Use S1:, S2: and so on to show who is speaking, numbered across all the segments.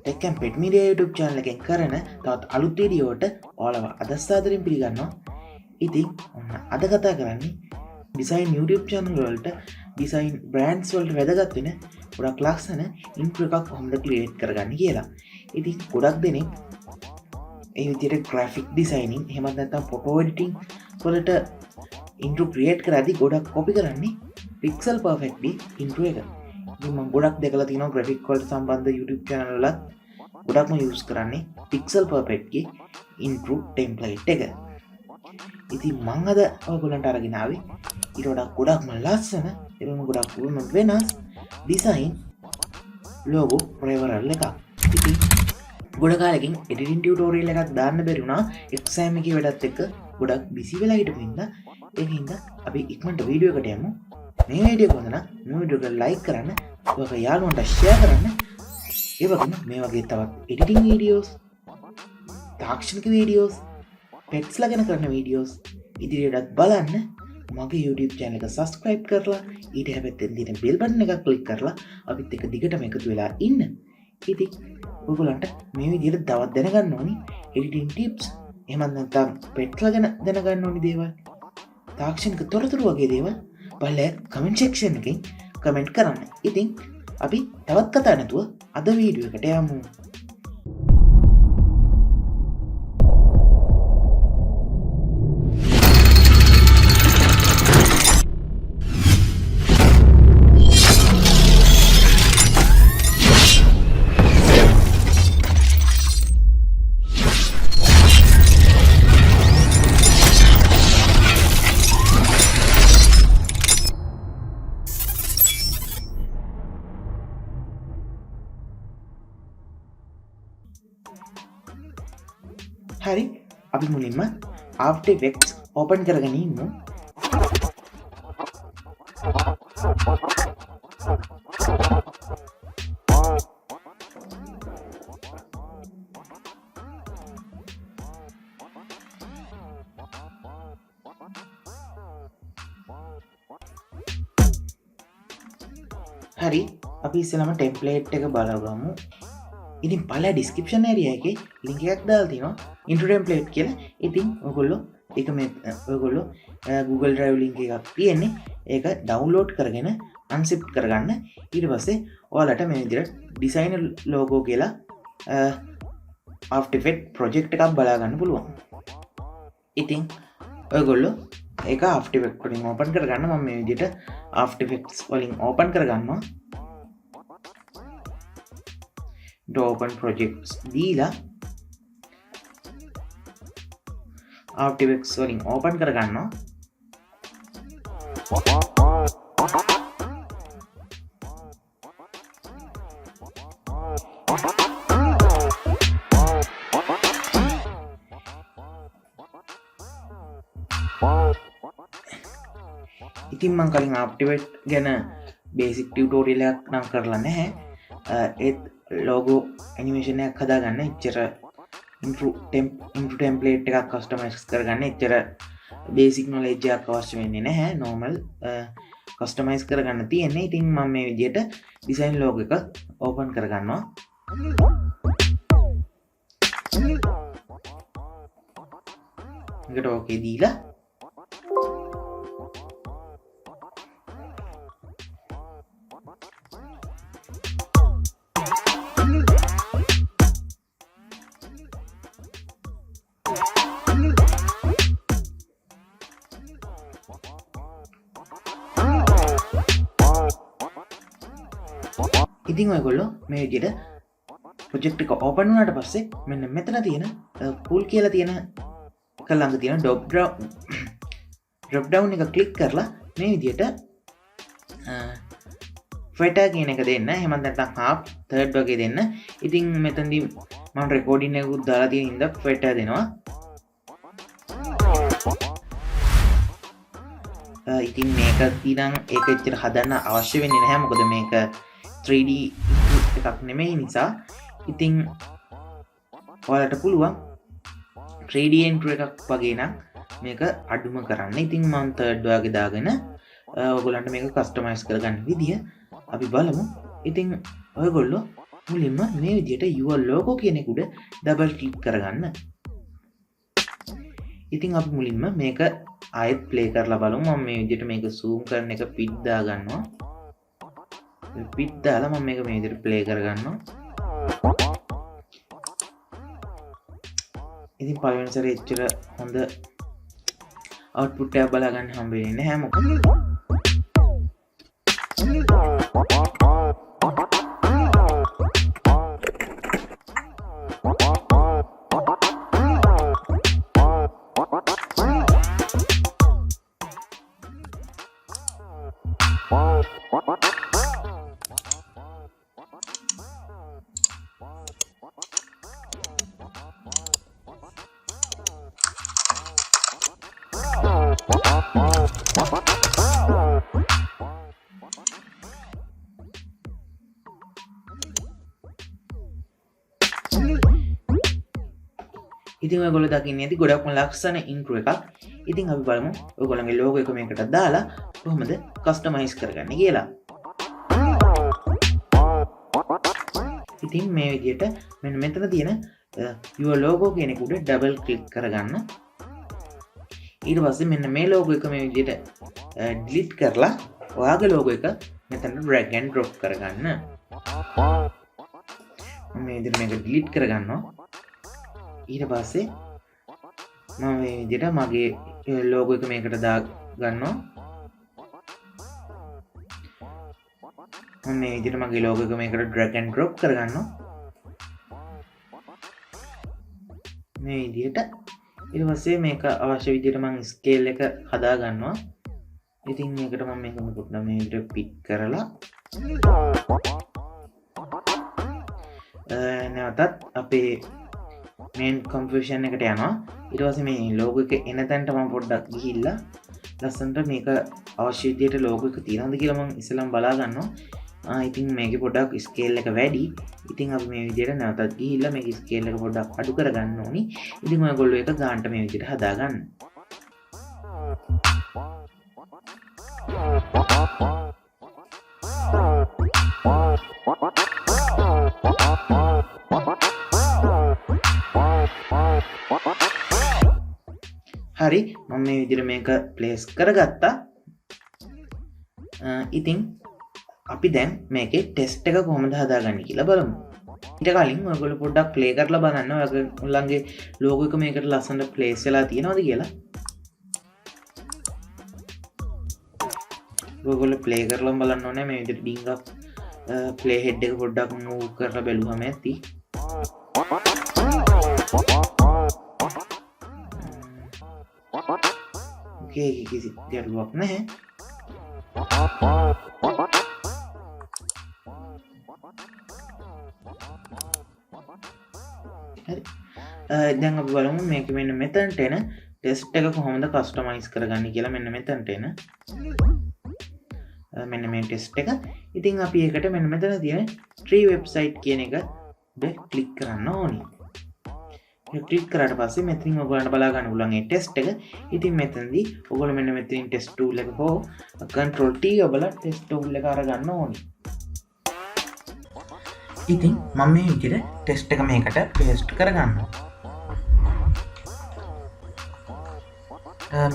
S1: Tech and pet media YouTube channel එකෙන් කරන තවත් අලුත් වීඩියෝවට ඔයාලව අදස්සාදරෙන් පිළිගන්නවා. ඉතින් ඔන්න අද කතා කරන්නේ ඩිසයින් YouTube channel වලට ඩිසයින් බ්‍රෑන්ඩ්ස් වලට වැදගත් වෙන ගොඩක් ලස්සන ඉන්ට්‍රෝ එකක් කොහොමද ක්‍රියේට් කරගන්නේ කියලා. ඉතින් ගොඩක් දෙනෙක් ඒ විදිහට graphic designing එහෙමත් නැත්නම් photo editing වලට ඉන්ට්‍රෝ ක්‍රියේට් කරද්දී ගොඩක් කොපි කරන්නේ pixel perfectly ඉන්ට්‍රෝ එක. ඉතින් මම ගොඩක් දැකලා තියෙනවා graphic වලට සම්බන්ධ YouTube channel වලත් ගොඩක්ම use කරන්නේ pixel perfect ගේ intro template එක. ඉතින් මම අද ඔයගොල්ලන්ට අරගෙන ආවේ ඊට වඩා ගොඩක්ම ලස්සන ඒකම ගොඩක් වෙනස් design logo reveral එකක්. ඉතින් ගොඩ කාලෙකින් editing tutorial එකක් දාන්න බැරි වුණා exam එකේ වැඩත් එක්ක ගොඩක් busy වෙලා හිටපු හින්දා ඒකින්ද අපි ඉක්මනට වීඩියෝ එකට යමු. මේ වීඩියෝ එක හොඳ නම් මේ වීඩියෝ එක like කරන්න, ඔයාගේ යාළුවන්ට share කරන්න. ඒ වගේම මේ වගේ තවත් editing videos, තාක්ෂණික videos, pets ලා ගැන කරන videos ඉදිරියටත් බලන්න මගේ YouTube channel එක subscribe කරලා ඊට හැපැත්තෙන් තියෙන bell button එකක් click කරලා අපිත් එක්ක දිගටම එකතු වෙලා ඉන්න. ඉතින් ඔයගොල්ලන්ට මේ විදිහට තවත් දැනගන්න ඕනි editing tips, එහෙමත් නැත්නම් pets ලා ගැන දැනගන්න ඕනි දේවල්, තාක්ෂණික තොරතුරු වගේ දේවල් බලලා comment section එකෙන් comment කරන්න. ඉතින් අපි තවත් කතා නැතුව අද වීඩියෝ එකට යමු. හරි, අපි මුලින්ම After Effects open කරගෙන ඉමු. හරි, අපි ඉස්සෙල්ලාම template එක බලමු. ඉතින් පළවෙනි description area එකේ link එකක් දාලා තියෙනවා intro template කියලා. ඉතින් ඔයගොල්ලෝ ඒක මේ ඔයගොල්ලෝ Google Drive link එකක් තියෙන්නේ. ඒක download කරගෙන unzip කරගන්න. ඊට පස්සේ ඔයාලට මේ විදිහට designer logo කියලා After Effects project එකක් බලා ගන්න පුළුවන්. ඉතින් ඔයගොල්ලෝ ඒක After Effects වලින් open කරගන්න. මම මේ විදිහට After Effects වලින් open කරගන්නවා. open projects දීලා After Effects වලින් open කරගන්නවා. ඉතින් මම කලින් After Effects ගැන basic tutorial එකක් නම් කරලා නැහැ. ඒත් logo animation එකක් හදාගන්න එච්චර intro template එකක් customize කරගන්න එච්චර basic knowledge එකක් අවශ්‍ය වෙන්නේ නැහැ. normal customize කරගන්න තියෙන්නේ. ඉතින් මම මේ විදිහට design logo එක open කරගන්නවා. එකට okay දීලා ඉතින් ඔයගොල්ලෝ මේ විදිහට project එක open වුණාට පස්සේ මෙන්න මෙතන තියෙන pool කියලා තියෙන එක ළඟ තියෙන drop down එක click කරලා මේ විදිහට feta කියන එක දෙන්න. එහෙමත් නැත්නම් half third වගේ දෙන්න. ඉතින් මෙතනදී මම recording එකකුත් දාලා තියෙන හින්දා feta දෙනවා. ඉතින් මේක ඉතින් ඒක ඇත්තට හදන්න අවශ්‍ය වෙන්නේ නැහැ. මොකද මේක 3D එකක් නෙමෙයි නිසා. ඉතින් ඔයාලට පුළුවන් 3D intro එකක් වගේ නම් මේක අඩුම කරන්න. ඉතින් මම third වගේ දාගෙන ඔයගොල්ලන්ට මේක කස්ටමයිස් කරගන්න විදිය අපි බලමු. ඉතින් ඔයගොල්ලෝ මුලින්ම මේ විදිහට your logo කියන එක උඩ ඩබල් ක්ලික් කරගන්න. ඉතින් අපි මුලින්ම මේක ආයෙත් ප්ලේ කරලා බලමු. මම මේ විදිහට මේක zoom කරන එක පිට දා ගන්නවා. පිට දාලා මම මේක මේ විදිහට ප්ලේ කරගන්නවා. ඉතින් පළවෙනි සැරේ එච්චර හොඳ output එකක් බලා ගන්න හම්බ වෙන්නේ නැහැ මොකද ඉතින් ඔයගොල්ලෝ දකින්නේ ඇති ගොඩක්ම ලස්සන ඉන්ට්‍රෝ එකක්. ඉතින් අපි බලමු ඔයගොල්ලන්ගේ ලෝගෝ එක මේකට දාලා කොහොමද කස්ටමයිස් කරගන්නේ කියලා. ඉතින් මේ විදිහට මෙන්න මෙතන තියෙන your logo කියන එක උඩ ඩබල් ක්ලික් කරගන්න. ඊට පස්සේ මෙන්න මේ ලෝගෝ එක මේ විදිහට ඩිලීට් කරලා ඔයාගේ ලෝගෝ එක මෙතන drag and drop කරගන්න. මම මේ විදිහට මේක ඩිලීට් කරගන්නවා. ඊට පස්සේ මම මේ විදිහට මගේ ලෝගෝ එක මේකට දා ගන්නවා. මම මේ විදිහට මගේ ලෝගෝ එක මේකට drag and drop කරගන්නවා. මේ විදිහට ඊට පස්සේ මේක අවශ්‍ය විදිහට මම ස්කේල් එක හදා ගන්නවා. ඉතින් මේකට මම මේක මුකුත් නම් මේ විදිහට පික් කරලා නැවතත් අපේ මේන් කම්පියුෂන් එකට යනවා. ඊට පස්සේ මේ ලෝගෝ එක එන තැනට මම පොඩ්ඩක් ගිහිල්ලා ලස්සනට මේක අවශ්‍ය විදිහට ලෝගෝ එක තියනවද කියලා මම ඉස්සෙල්ලාම බලා ගන්නවා. ඉතින් මේකේ පොඩ්ඩක් ස්කේල් එක වැඩි. ඉතින් අපි මේ විදිහට නැවතත් ගිහිල්ලා මේකේ ස්කේල් එක පොඩ්ඩක් අඩු කරගන්න ඕනි. ඉතින් ඔයගොල්ලෝ ඒක ගන්නට මේ විදිහට හදා ගන්න. හරි මම මේ විදිහට මේක ප්ලේස් කරගත්තා. ඉතින් අපි දැන් මේකේ ටෙස්ට් එක කොහොමද හදාගන්නේ කියලා බලමු. ඊට කලින් ඔයගොල්ලෝ පොඩ්ඩක් ප්ලේ කරලා බලන්න ඔයගොල්ලන්ගේ ලෝගෝ එක මේකට ලස්සනට ප්ලේස් වෙලා තියෙනවද කියලා. ඔයගොල්ලෝ ප්ලේ කරලා බලන්න ඕනේ මේ විදිහට ඩිංගක් ප්ලේ හෙඩ් එක පොඩ්ඩක් මූව් කරලා බැලුවම ඇති. ඕකේ කිසි ගැටලුවක් නැහැ. හරි දැන් අපි බලමු මේක මෙන්න මෙතනට එන ටෙස්ට් එක කොහොමද කස්ටමයිස් කරගන්නේ කියලා. මෙන්න මෙතනට එන මෙන්න මේ ටෙස්ට් එක. ඉතින් අපි ඒකට මෙන්න මෙතන තියෙන ට්‍රී වෙබ්සයිට් කියන එක උඩ ක්ලික් කරන්න ඕනේ. ක්ලික් කරාට පස්සේ මෙතනින් ඔයගොල්ලන්ට බලා ගන්න පුළුවන් මේ ටෙස්ට් එක. ඉතින් මෙතනදී ඔයගොල්ලෝ මෙන්න මෙතනින් ටෙස්ට් tool එක හෝ control T ඔබලා ටෙස්ට් tool එක අරගන්න ඕනේ. ඉතින් මම මේ විදිහට ටෙස්ට් එක මේකට පේස්ට් කරගන්නවා.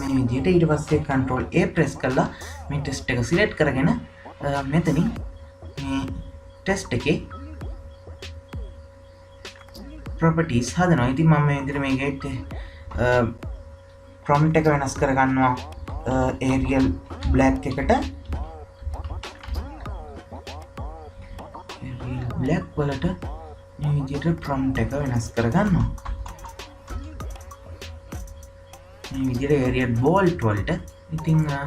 S1: මේ විදිහට ඊට පස්සේ control A press කරලා මේ ටෙස්ට් එක select කරගෙන මෙතනින් මේ ටෙස්ට් එකේ properties හදනවා. ඉතින් මම මේ විදිහට මේකේ prompt එක වෙනස් කරගන්නවා Arial black එකට. Arial black වලට මේ විදිහට prompt එක වෙනස් කරගන්නවා. මේ විදිහට Arial bold වලට ඉතින් මේ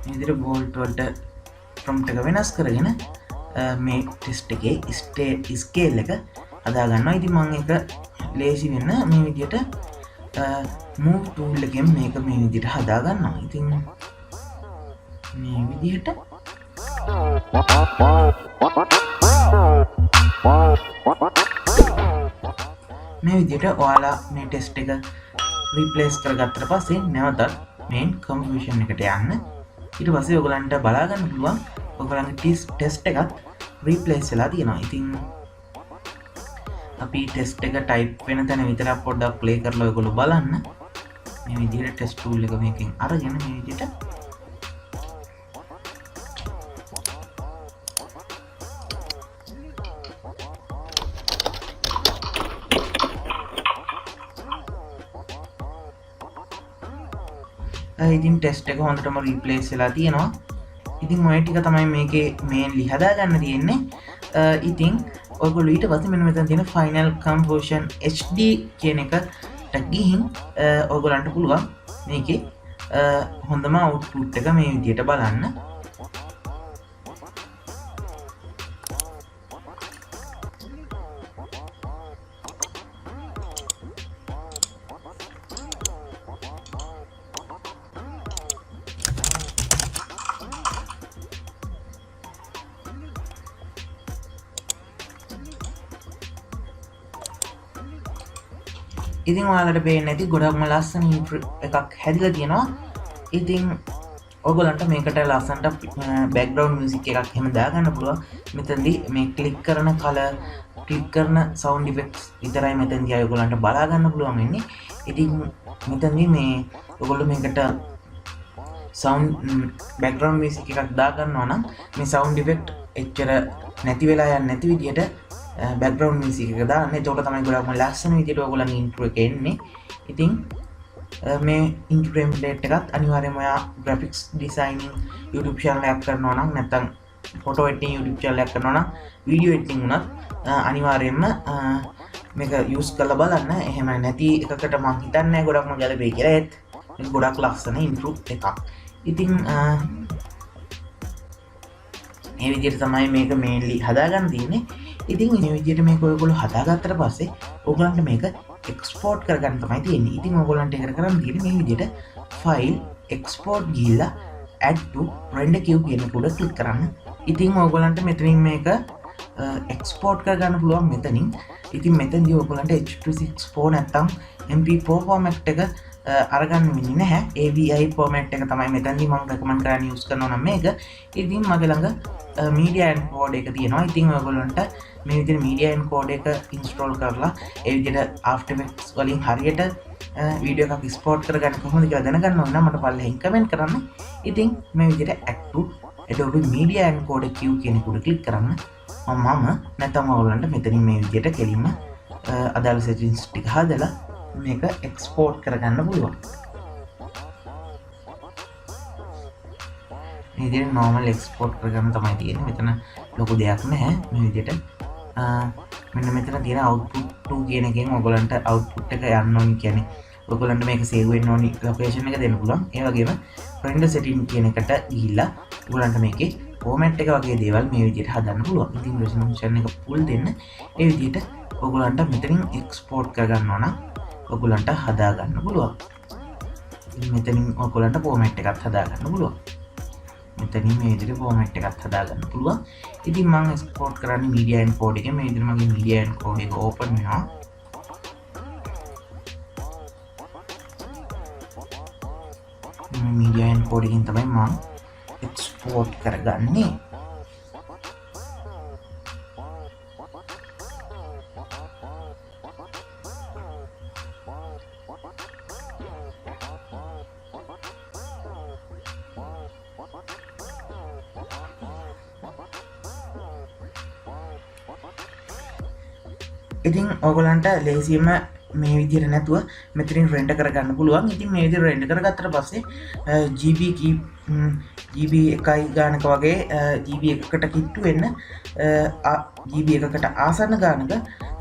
S1: විදිහට bold වලට prompt එක වෙනස් කරගෙන මේ ටෙස්ට් එකේ scale එක හදා ගන්නවා. ඉතින් මම ඒක ලේසි වෙන්න මේ විදිහට move tool එකෙන් මේක මේ විදිහට හදා ගන්නවා. ඉතින් මේ විදිහට ඔයාලා මේ ටෙස්ට් එක රිප්ලේස් කරගත්තට පස්සේ නැවතත් මේන් කම්පියුෂන් එකට යන්න. ඊට පස්සේ ඔයගලන්ට බලා ගන්න පුළුවන් ඔයගලන්ගේ ටෙස්ට් එකත් රිප්ලේස් වෙලා තියෙනවා. ඉතින් අපි ටෙස්ට් එක ටයිප් වෙන තැන විතරක් පොඩ්ඩක් ප්ලේ කරලා ඔයගොල්ලෝ බලන්න. මේ විදිහට ටෙස්ට් ටූල් එක මේකෙන් අරගෙන මේ විදිහට ඉතින් ටෙස්ට් එක හොඳටම රීප්ලේස් වෙලා තියෙනවා. ඉතින් ඔය ටික තමයි මේකේ මේන්ලි හදාගන්න තියෙන්නේ. ඉතින් ඔයගොල්ලෝ ඊට පස්සේ මෙන්න මෙතන තියෙන ෆයිනල් කම්පෝසිෂන් HD කියන එකට ගිහින් ඔයගොල්ලන්ට පුළුවන් මේකේ හොඳම අවුට්පුට් එක මේ විදිහට බලන්න. ඉතින් ඔයාලට පේන්නේ නැති ගොඩක්ම ලස්සන ඉන්ට්‍රෝ එකක් හැදිලා තියෙනවා. ඉතින් ඔයගොල්ලන්ට මේකට ලස්සනට බෑග්ග්‍රවුන්ඩ් මියුසික් එකක් එහෙම දාගන්න පුළුවන්. මෙතනදී මේ ක්ලික් කරන කලර්, ක්ලික් කරන සවුන්ඩ් ඉෆෙක්ට්ස් විතරයි මෙතනදී ඔයගොල්ලන්ට බලා ගන්න පුළුවන් වෙන්නේ. ඉතින් මෙතනදී මේ ඔයගොල්ලෝ මේකට සවුන්ඩ් බෑග්ග්‍රවුන්ඩ් මියුසික් එකක් දාගන්නවා නම් මේ සවුන්ඩ් ඉෆෙක්ට් එච්චර නැති වෙලා යන්නේ නැති විදියට බෑග්ග්‍රවුන්ඩ් මියුසික් එක දාන්න. ඒකට තමයි ගොඩක්ම ලස්සන විදියට ඔයගොල්ලන්ගේ ඉන්ට්‍රෝ එක එන්නේ. ඉතින් මේ ඉන්ට්‍රෝ ටෙම්ප්ලේට් එකත් අනිවාර්යයෙන්ම ඔයා ග්‍රැෆික්ස් ඩිසයිනින් YouTube channel එකක් කරනවා නම් නැත්නම් ෆොටෝ එඩිටින් YouTube channel එකක් කරනවා නම් වීඩියෝ එඩිටින් උනත් අනිවාර්යයෙන්ම මේක යූස් කරලා බලන්න. එහෙම නැති එකකට මම හිතන්නේ ගොඩක්ම ගැලපෙයි කියලා. ඒත් මේක ගොඩක් ලස්සන ඉන්ට්‍රෝ එකක්. ඉතින් මේ විදිහට තමයි මේක මේන්ලි හදාගන්න තියෙන්නේ. ඉතින් මේ විදිහට මේක ඔයගොල්ලෝ හදාගත්තට පස්සේ ඔයගොල්ලන්ට මේක එක්ස්පෝර්ට් කරගන්න තමයි තියෙන්නේ. ඉතින් ඔයගොල්ලන්ට ඒක කරන්න තියෙන්නේ මේ විදිහට ෆයිල් එක්ස්පෝර්ට් ගිහිල්ලා add to render queue කියන එක උඩ ක්ලික් කරන්න. ඉතින් ඔයගොල්ලන්ට මෙතනින් මේක එක්ස්පෝර්ට් කරගන්න පුළුවන් මෙතනින්. ඉතින් මෙතනදී ඔයගොල්ලන්ට H264 නැත්නම් MP4 ෆෝමැට් එක අරගන්න වෙන්නේ නැහැ. AVI ෆෝමැට් එක තමයි මෙතනදී මම රෙකමන්ඩ් කරන්නේ යූස් කරනවා නම් මේක. ඉතින් මගේ ළඟ media encode එක තියෙනවා. ඉතින් ඔයගොල්ලන්ට මේ විදිහට media encode එක install කරලා ඒ විදිහට After Effects වලින් හරියට වීඩියෝ එකක් export කරගන්න කොහොමද කියලා දැනගන්න ඕන නම් මට පල්ලෙහින් කමෙන්ට් කරන්න. ඉතින් මේ විදිහට add to Adobe Media Encode queue කියන එක උඩ ක්ලික් කරන්න. මම නැත්නම් ඔයගොල්ලන්ට මෙතනින් මේ විදිහට කෙලින්ම අදාළ settings ටික හදලා මේක export කරගන්න පුළුවන්. මේ විදිහට normal export කරගන්න තමයි තියෙන්නේ. මෙතන ලොකු දෙයක් නැහැ. මේ විදිහට මෙන්න මෙතන තියෙන output 2 කියන එකෙන් ඔයගොල්ලන්ට output එක යන්න ඕනි කියන්නේ ඔයගොල්ලන්ට මේක save වෙන්න ඕනි location එක දෙන්න පුළුවන්. ඒ වගේම render setting කියන එකට ගිහිල්ලා ඔයගොල්ලන්ට මේකේ format එක වගේ දේවල් මේ විදිහට හදන්න පුළුවන්. ඉතින් resolution එක full දෙන්න ඒ විදිහට ඔයගොල්ලන්ට මෙතනින් export කරගන්නවා නම් ඔයගොල්ලන්ට හදා ගන්න පුළුවන්. ඉතින් මෙතනින් ඔයගොල්ලන්ට format එකක් හදා ගන්න පුළුවන්. මෙතනින් මේ විදිහට format එකක් හදා ගන්න පුළුවන්. ඉතින් මම export කරන්නේ media encode එකේ. මේ විදිහට මගේ media encode එක open වෙනවා. media encode එකෙන් තමයි මම export කරගන්නේ. ඉතින් ඔයගොල්ලන්ට ලේසියෙන්ම මේ විදිහට නැතුව මෙතනින් රෙන්ඩර් කරගන්න පුළුවන්. ඉතින් මේ විදිහට රෙන්ඩර් කරගත්තට පස්සේ GB එකයි ගානක වගේ GB එකකට කිට්ටු වෙන්න GB එකකට ආසන්න ගානක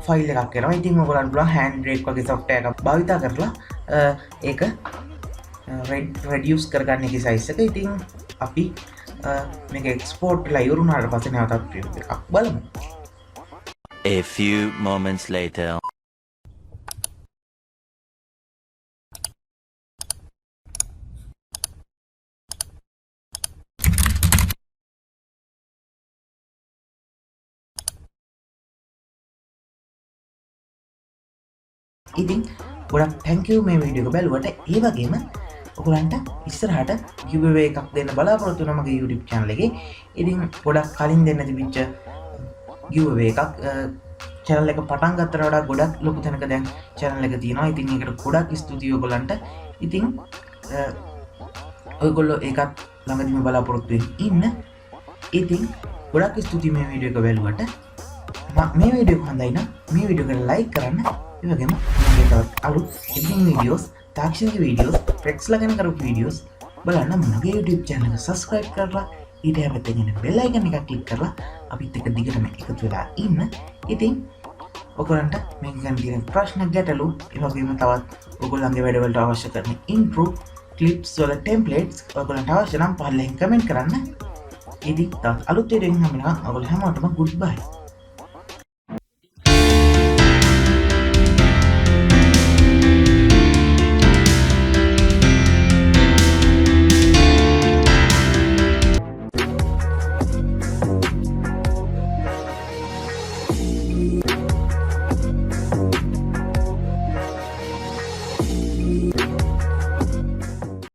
S1: ෆයිල් එකක් එනවා. ඉතින් ඔයගොල්ලන්ට පුළුවන් hand brake වගේ software එකක් භාවිත කරලා ඒක reduce කරගන්න එකේ size එක. ඉතින් අපි මේක export වෙලා ඉවර වුණාට පස්සේ නැවතත් preview එකක් බලමු.
S2: A few moments later.
S1: ඉතින් ගොඩක් thank you මේ වීඩියෝ එක බලුවට. ඒ වගේම ඔයගලන්ට ඉස්සරහට giveaway එකක් දෙන්න බලාපොරොත්තු වෙනවා මගේ YouTube channel එකේ. ඉතින් ගොඩක් කලින් දෙන්න තිබිච්ච giveaway එකක් channel එක පටන් ගත්තට වඩා ගොඩක් ලොකු තැනක දැන් channel එක තියෙනවා. ඉතින් ඒකට ගොඩක් ස්තුතියි ඔයගොල්ලන්ට. ඉතින් ඔයගොල්ලෝ ඒකත් ළඟදිම බලාපොරොත්තු වෙන්න ඉන්න. ඉතින් ගොඩක් ස්තුතියි මේ වීඩියෝ එක බැලුවට. මේ වීඩියෝ එක හොඳයි නම් මේ වීඩියෝ එකට ලයික් කරන්න. ඒ වගේම මගේ තවත් අලුත් එඩිටින් වීඩියෝස්, තාක්ෂණික වීඩියෝස්, ට්‍රෙක්ස්ලා ගැන කරපු වීඩියෝස් බලන්න මගේ YouTube channel එක subscribe කරලා ඊට හැමතෙන් එන bell icon එකක් click කරලා අපිත් එක්ක දිගටම එකතු වෙලා ඉන්න. ඉතින් ඔයගොල්ලන්ට මේක ගැන තියෙන ප්‍රශ්න ගැටලු ඒ වගේම තවත් ඔයගොල්ලන්ගේ වැඩවලට අවශ්‍ය කරන intro clips වල templates ඔයගොල්ලන්ට අවශ්‍ය නම් පහලින් comment කරන්න. ඉතින් තවත් අලුත් වීඩියෝ එකකින් හම්බ වෙනවා. ඔයගොල්ලෝ හැමෝටම goodbye.